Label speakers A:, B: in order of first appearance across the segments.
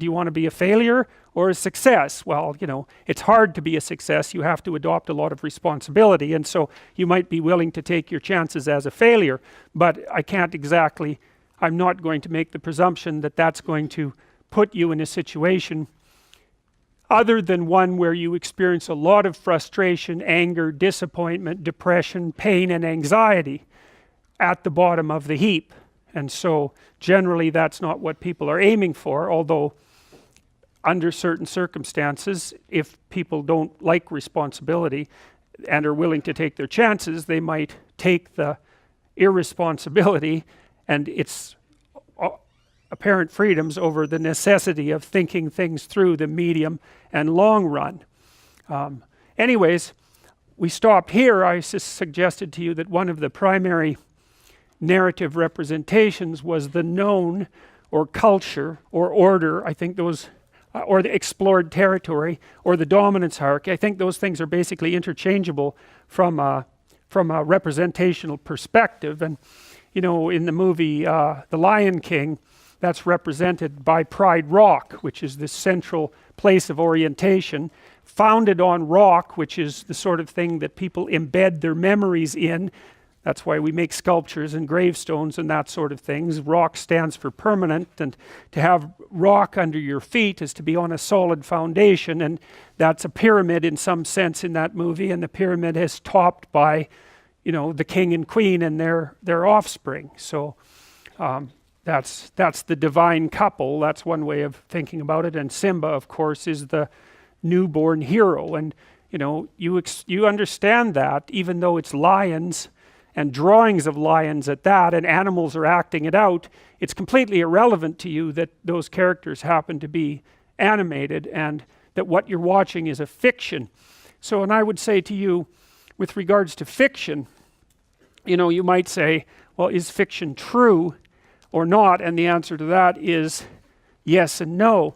A: Do you want to be a failure or a success? Well, you know, it's hard to be a success. You have to adopt a lot of responsibility, and so you might be willing to take your chances as a failure, but I'm not going to make the presumption that that's going to put you in a situation other than one where you experience a lot of frustration, anger, disappointment, depression, pain, and anxiety at the bottom of the heap. And so generally that's not what people are aiming for, although under certain circumstances, if people don't like responsibility and are willing to take their chances, they might take the irresponsibility and its apparent freedoms over the necessity of thinking things through the medium and long run. Anyways, we stopped here. I suggested to you that one of the primary narrative representations was the known or culture or order. I think those, or the explored territory or the dominance hierarchy. I think those things are basically interchangeable from a representational perspective. And you know, in the movie The Lion King, that's represented by Pride Rock, which is this central place of orientation, founded on rock, which is the sort of thing that people embed their memories in. That's why we make sculptures and gravestones and that sort of things. Rock stands for permanent, and to have rock under your feet is to be on a solid foundation, and that's a pyramid in some sense in that movie, and the pyramid is topped by, you know, the king and queen and their offspring. So that's the divine couple. That's one way of thinking about it. And Simba, of course, is the newborn hero. And you know, you understand that, even though it's lions and drawings of lions at that, and animals are acting it out, it's completely irrelevant to you that those characters happen to be animated and that what you're watching is a fiction. So, and I would say to you, with regards to fiction, you know, you might say, well, is fiction true or not? And the answer to that is yes and no.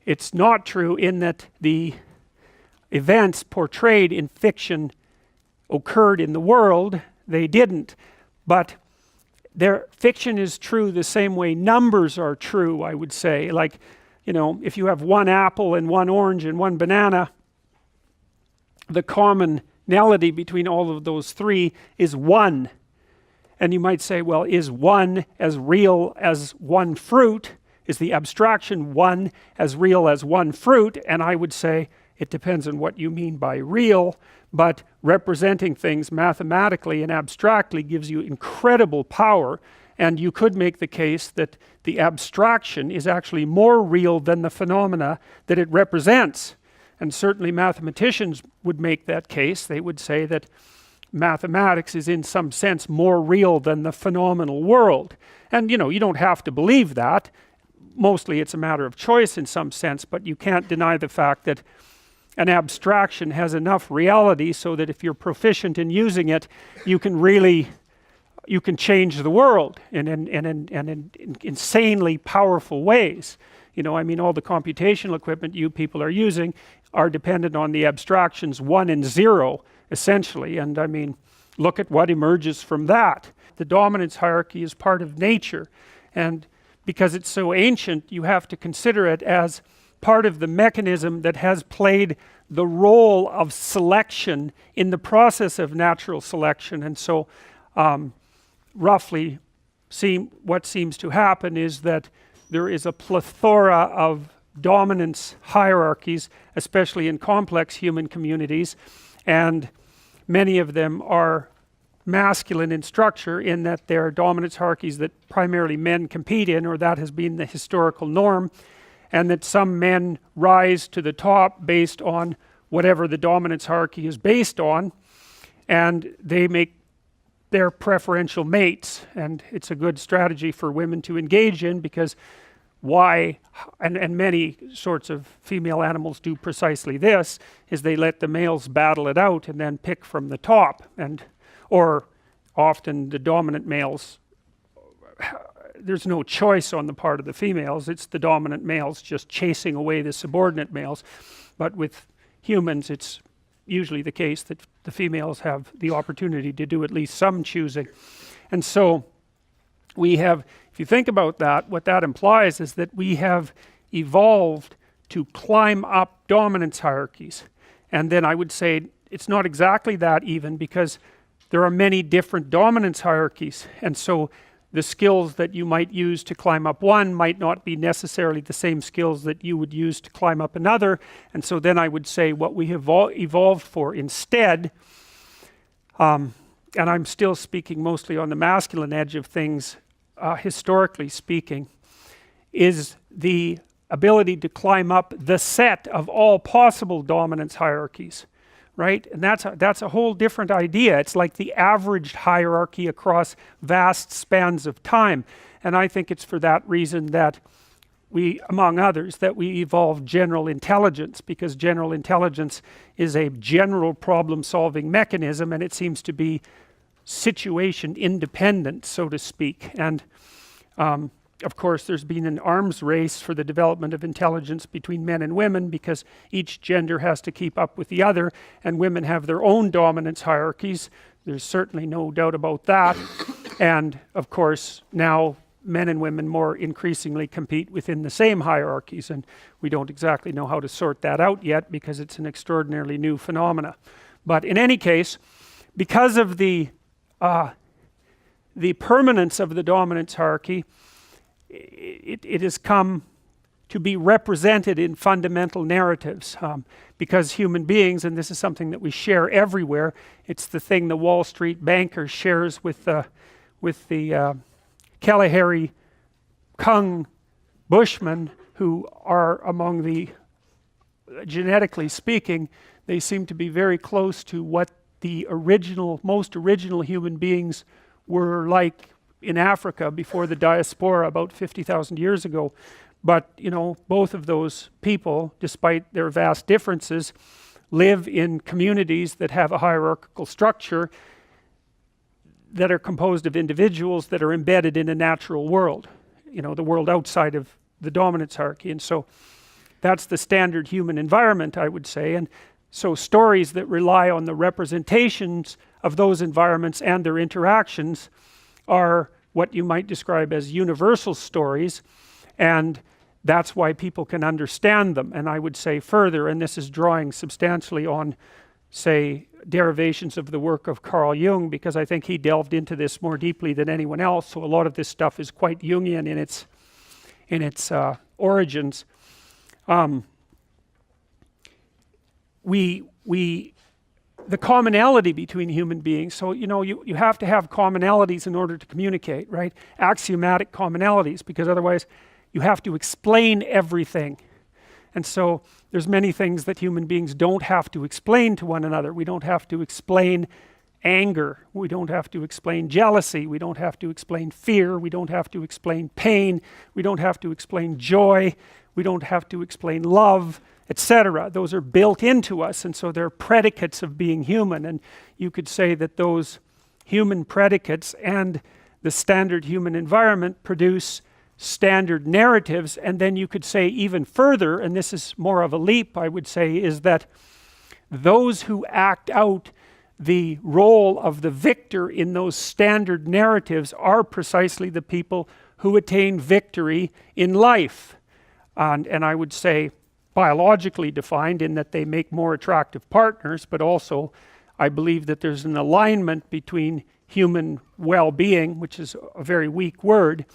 A: It's not true in that the events portrayed in fiction occurred in the world. They didn't. But their fiction is true the same way numbers are true, I would say. Like, you know, if you have one apple and one orange and one banana, the commonality between all of those three is one. And you might say, well, is one as real as one fruit? Is the abstraction one as real as one fruit? And I would say it depends on what you mean by real, but representing things mathematically and abstractly gives you incredible power, and you could make the case that the abstraction is actually more real than the phenomena that it represents. And certainly mathematicians would make that case. They would say that mathematics is in some sense more real than the phenomenal world. And you know, you don't have to believe that. Mostly it's a matter of choice in some sense, but you can't deny the fact that an abstraction has enough reality so that if you're proficient in using it, you can change the world in insanely powerful ways. You know, I mean, all the computational equipment you people are using are dependent on the abstractions 1 and 0, essentially. And I mean, look at what emerges from that. The dominance hierarchy is part of nature, and because it's so ancient, you have to consider it as part of the mechanism that has played the role of selection in the process of natural selection. And so roughly what seems to happen is that there is a plethora of dominance hierarchies, especially in complex human communities, and many of them are masculine in structure, in that they're dominance hierarchies that primarily men compete in, or that has been the historical norm, and that some men rise to the top based on whatever the dominance hierarchy is based on, and they make their preferential mates. And it's a good strategy for women to engage in, because and many sorts of female animals do precisely this, is they let the males battle it out and then pick from the top. Or often the dominant males, there's no choice on the part of the females, it's the dominant males just chasing away the subordinate males. But with humans, it's usually the case that the females have the opportunity to do at least some choosing. And so we have, if you think about that, what that implies is that we have evolved to climb up dominance hierarchies. And then I would say it's not exactly that even, because there are many different dominance hierarchies, and so the skills that you might use to climb up one might not be necessarily the same skills that you would use to climb up another. And so then I would say what we have evolved for instead, and I'm still speaking mostly on the masculine edge of things, historically speaking, is the ability to climb up the set of all possible dominance hierarchies, right? And that's a whole different idea. It's like the averaged hierarchy across vast spans of time. And I think it's for that reason that we, among others, that we evolved general intelligence, because general intelligence is a general problem-solving mechanism, and it seems to be situation independent, so to speak. And of course, there's been an arms race for the development of intelligence between men and women, because each gender has to keep up with the other, and women have their own dominance hierarchies. There's certainly no doubt about that. And of course, now men and women more increasingly compete within the same hierarchies, and we don't exactly know how to sort that out yet, because it's an extraordinarily new phenomena. But in any case, because of the permanence of the dominance hierarchy, it has come to be represented in fundamental narratives, because human beings, and this is something that we share everywhere, it's the thing the Wall Street banker shares with the Kalahari Kung Bushmen, who are among the, genetically speaking, they seem to be very close to what the most original human beings were like in Africa before the diaspora about 50,000 years ago. But you know, both of those people, despite their vast differences, live in communities that have a hierarchical structure that are composed of individuals that are embedded in a natural world, you know, the world outside of the dominance hierarchy. And so that's the standard human environment, I would say. And so stories that rely on the representations of those environments and their interactions are what you might describe as universal stories, and that's why people can understand them. And I would say further, and this is drawing substantially on, say, derivations of the work of Carl Jung, because I think he delved into this more deeply than anyone else, so a lot of this stuff is quite Jungian in its origins. The commonality between human beings, so you know, you have to have commonalities in order to communicate, right? Axiomatic commonalities, because otherwise you have to explain everything. And so there's many things that human beings don't have to explain to one another. We don't have to explain anger, we don't have to explain jealousy, we don't have to explain fear, we don't have to explain pain, we don't have to explain joy, we don't have to explain love, etc. Those are built into us, and so they're predicates of being human. And you could say that those human predicates and the standard human environment produce standard narratives. And then you could say even further, and this is more of a leap, I would say, is that those who act out the role of the victor in those standard narratives are precisely the people who attain victory in life. And I would say biologically defined, in that they make more attractive partners, but also I believe that there's an alignment between human well-being, which is a very weak word,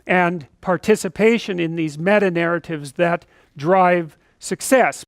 A: and participation in these meta-narratives that drive success.